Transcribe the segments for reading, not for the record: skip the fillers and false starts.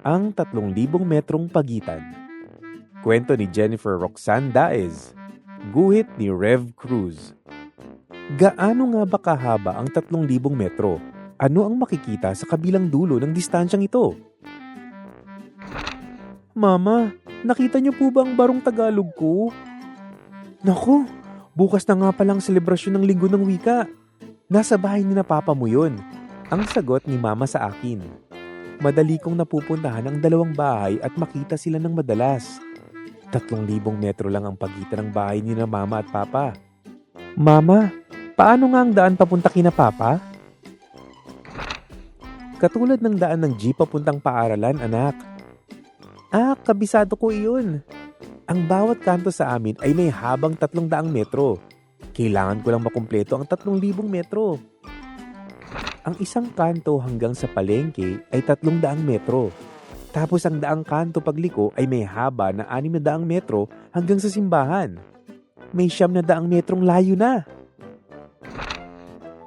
Ang 3,000 metrong pagitan. Kwento ni Jennifer Roxanne Daez. Guhit ni Rev Cruz. Gaano nga ba kahaba ang 3,000 metro? Ano ang makikita sa kabilang dulo ng distansyang ito? Mama, nakita niyo po ba ang barong Tagalog ko? Naku, bukas na nga palang selebrasyon ng Linggo ng Wika. Nasa bahay ni na papa mo yun. Ang sagot ni mama sa akin. Madali kong napupuntahan ang dalawang bahay at makita sila ng madalas. 3,000 metro lang ang pagitan ng bahay ni na mama at papa. Mama, paano nga ang daan papunta kina papa? Katulad ng daan ng jeep papuntang paaralan, anak. Kabisado ko iyon. Ang bawat kanto sa amin ay may habang 300 metro. Kailangan ko lang makumpleto ang 3,000 metro. Ang isang kanto hanggang sa palengke ay 300 metro. Tapos ang daang kanto pagliko ay may haba na 600 metro hanggang sa simbahan. May 900 metrong layo na.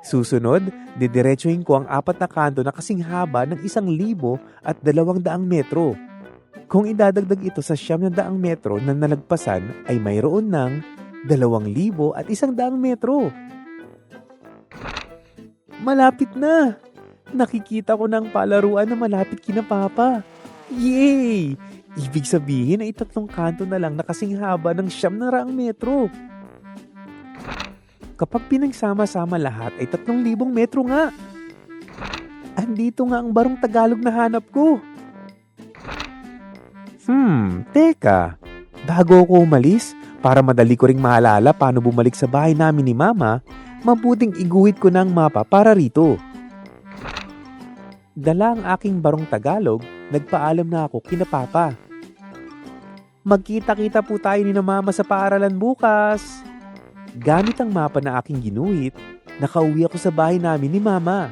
Susunod, didiretsuhin ko ang 4 na kanto na kasing haba ng 1,200 metro. Kung idadagdag ito sa 900 metro na nalagpasan ay mayroon ng 2,100 metro. Malapit na! Nakikita ko ng palaruan na malapit kina papa. Yay! Ibig sabihin ay 3 kanto na lang na kasing haba ng 900 metro. Kapag pinagsama-sama lahat ay 3,000 metro nga. Andito nga ang barong Tagalog na hanap ko. Teka. Bago ako umalis, para madali ko ring maalala paano bumalik sa bahay namin ni mama, mabuting iguhit ko ng mapa para rito. Dala ang aking barong Tagalog, nagpaalam na ako kina papa. Magkita-kita po tayo ni na mama sa paaralan bukas. Gamit ang mapa na aking ginuhit, nakauwi ako sa bahay namin ni mama.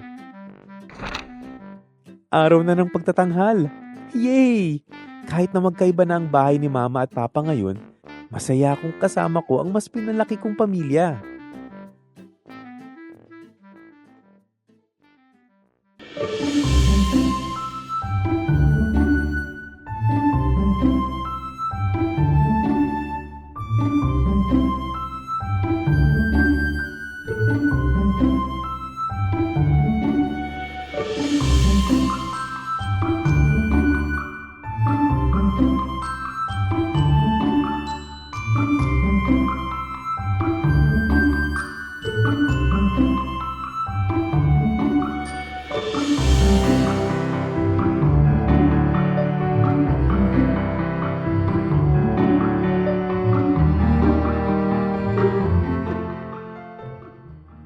Araw na ng pagtatanghal. Yay! Kahit na magkaiba na ang bahay ni mama at papa ngayon, masaya akong kasama ko ang mas pinalaki kong pamilya.